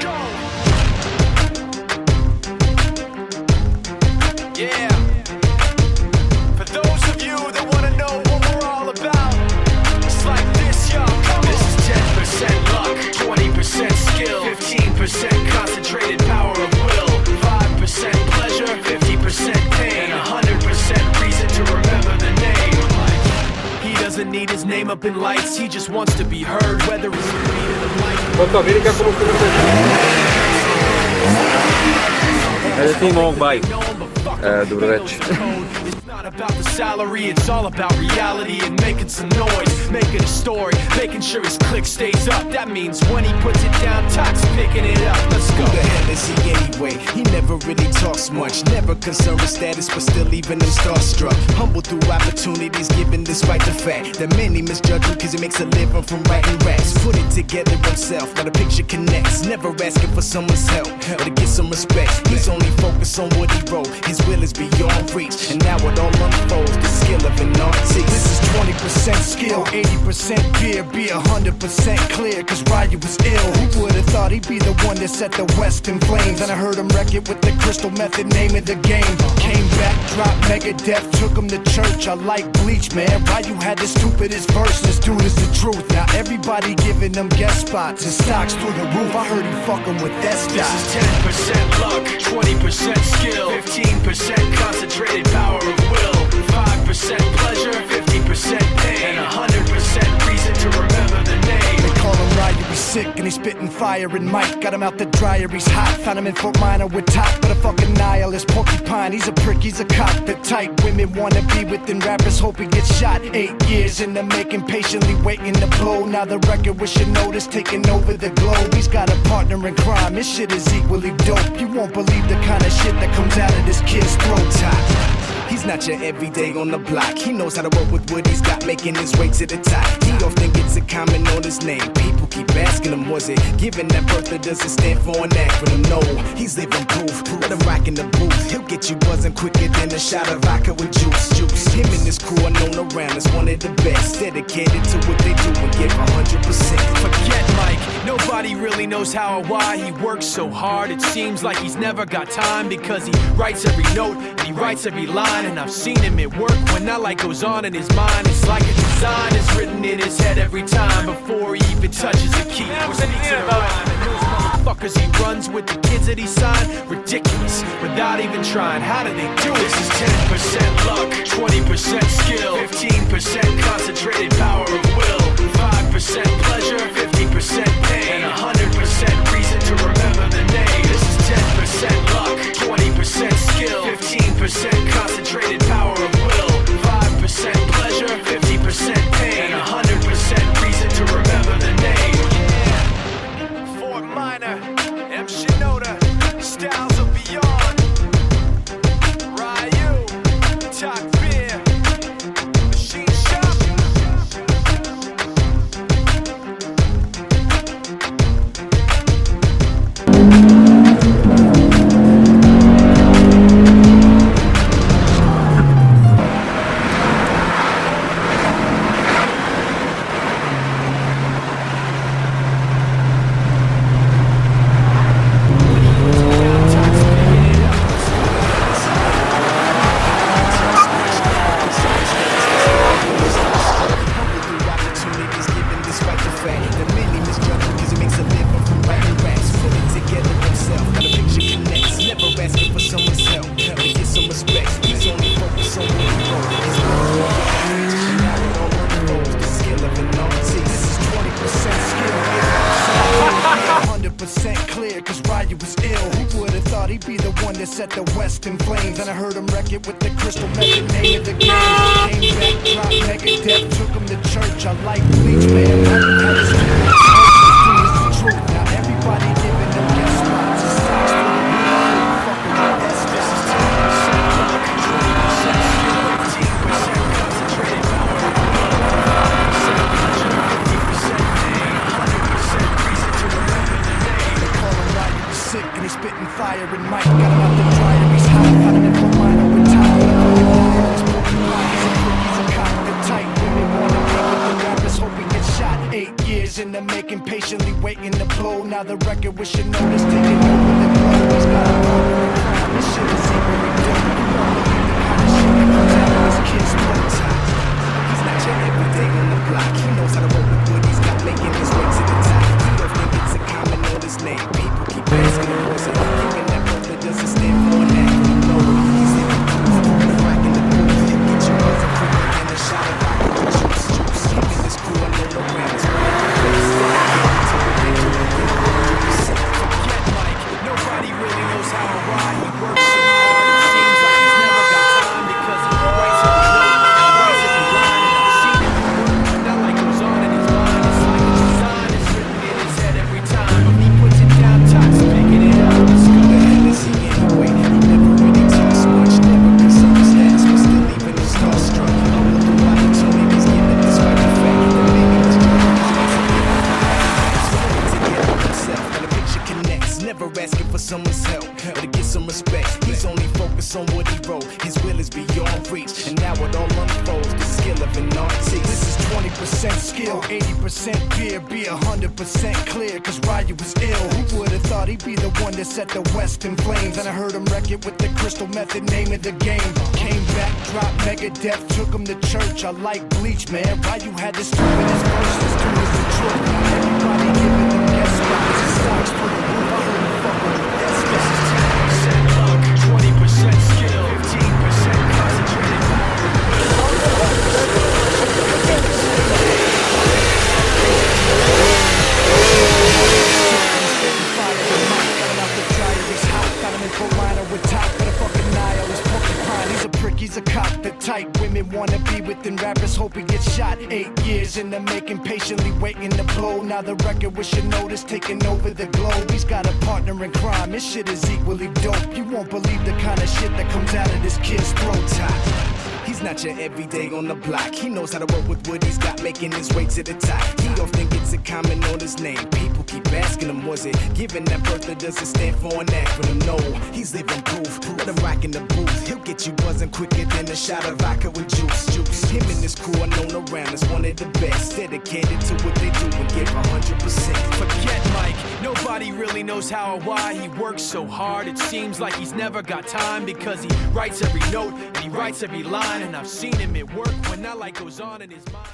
go. Yeah. For those of you that want to know what we're all about, it's like this, y'all. Come on. This is 10% luck, 20% skill, 15% concentrated power of will, 5% pleasure, 50% pain, and 100% reason to remember the name. He doesn't need his name up in lights, he just wants to be heard, whether it's the beat of the mic. Vidi kako mu se mog baj. Dobro večer. About the salary, it's all about reality and making some noise, making a story, making sure his click stays up. That means when he puts it down, Tox picking it up. Let's go. Who the hell is he anyway? He never really talks much, never concerned with status, but still leaving them starstruck. Humble through opportunities, given despite the fact that many misjudge him because he makes a living from writing raps. Put it together himself, now the picture connects. Never asking for someone's help or to get some respect. He's only focused on what he wrote. His will is beyond reach, and now it all unfolds, the skill of an artist. This is 20% skill, 80% fear, be 100% clear, cause Ryu was ill. Who would've thought he'd be the one that set the West in flames? And I heard him wreck it with the crystal method, name of the game. Came back, dropped Megadeth, took him to church. I like Bleach, man. Ryu had the stupidest verse, this dude is the truth. Now everybody giving them guest spots and stocks through the roof. I heard he fucking with that stock. This is 10% luck, 20% skill, 15% concentrated power of will, 5% pleasure, 50% pain, and 100% reason to remember the name. They call him Ryu, he's sick and he's spitting fire and Mike got him out the dryer, he's hot. Found him in Fort Minor with top, but a fucking nihilist porcupine. He's a prick, he's a cop, the type women wanna be within rappers, hope he gets shot. 8 years in the making, patiently waiting to blow. Now the record with your notice taking over the globe. He's got a partner in crime, his shit is equally dope. You won't believe the kind of shit that comes out of this kid's throat top. He's not your everyday on the block. He knows how to work with what he's got, making his way to the top. He often gets a comment on his name. People keep asking him, was it given that birth or does it stand for an acronym? No, he's living proof. Let him rock in the booth. He'll get you buzzing quicker than a shot of vodka with juice. Him and his crew are known around as one of the best. Dedicated to what they do and give 100%. Forget Mike, nobody really knows how or why he works so hard. It seems like he's never got time because he writes every note and he writes every line. And I've seen him at work when that light goes on in his mind. It's like a design is written in his head every time before he even touches a key. Motherfuckers he runs with the kids that he signed, ridiculous, without even trying. How do they do this? Is 10% luck, 20% skill, 15% concentrated power of will, 5% pleasure, 50% pain, and 100% reason to remember the name. This is 10% luck, 20% skill, 15% concentrated power of will, 5% pleasure, 50% pain, and 100% reason to remember the name. Yeah. Fort Minor, M. Shinoda, styles of beyond. Ryu, Talk Beer, Machine Shop. Clear, cause Ryu was ill. Who would've thought he'd be the one that set the West in flames? And I heard him wreck it with the crystal method, name of the game. Came back, dropped Megadeth, took him to church. I like Bleach, man. Had his truth. Now everybody giving them guest spots. It's stocks for the real. Fucking with this. This is 10% luck, 20% skill, 15% concentrated power, 5% pleasure, 50% pain, 100% reason to remember the name. They call him Ryu, he's sick and he's spitting fire and Mike got him out the dryer, he's hot. Found him in Fort Minor with top. He's a prick, he's a cop, the tight women wanna be with the rappers, hope he gets shot. 8 years in the making, patiently waiting to blow. glow. Now the record with your notice taking over the globe. He's got a partner in crime. This shit is equally dope. You won't believe the kind of shit that comes out of this kid's throat. He's not your everyday on the block. He knows how to roll with what he's got, making his way to the top. He don't think it's a common on his name. People keep asking him, what's it? Even that book that doesn't stand for an act. No, he's in the booth, rocking the booth. He'll get you buzzing quicker than a shot of vodka with juice. Him and this crew are no around. It's one of the best. Forget Mike, nobody really knows how or why he works so hard. It seems like he's never got time because he writes every note, he writes every line, and I've seen it work. That light goes on in his mind. It's like a design. It's written in his head every time. When he puts it down, Tox picking it up. Let's go. The Hennessy anyway. He never really talks much, never misunderstands, but still even is starstruck. I'm looking why he told me he's giving this right the fact that maybe this joke and a picture connects, never asking for someone's help or to get some respect. He's only focused on what he wrote. His will is beyond reach, and now it all unfolds. The skill of an artist. This is 20% skill, 80% fear, be 100% clear. Cause Ryu was ill. Who would have thought he'd be the one that set the West in flames? And I heard him wreck it with the crystal method, name of the game. Came back, dropped Megadeth, took him to church. I like Bleach, man. Ryu had this two in his verse. This dude is the truth. Everybody giving them guest spots. His stocks for the roof. I heard him fuck with the best. This is 10% luck, 20% skill, 15% concentrated he's a cop, the type women wanna be within rappers, hope he gets shot. 8 years in the making, patiently waiting to blow. Now the record with your notice taking over the globe. He's got a partner in crime, this shit is equally dope. You won't believe the kind of shit that comes out of this kid's throat. He's not your everyday on the block. He knows how to work with what he's got, making his way to the top. He don't think it's a common on his name. People keep asking him, was it given that birth that doesn't stand for an acronym? No, he's living proof. Let him rock in the booth. He'll get you buzzing quicker than a shot of vodka with juice. Him and this crew are known around as one of the best. Dedicated to what they do and give 100%. Forget Mike, nobody really knows how or why he works so hard. It seems like he's never got time because he writes every note and he writes every line. And I've seen him at work when that light goes on in his mind.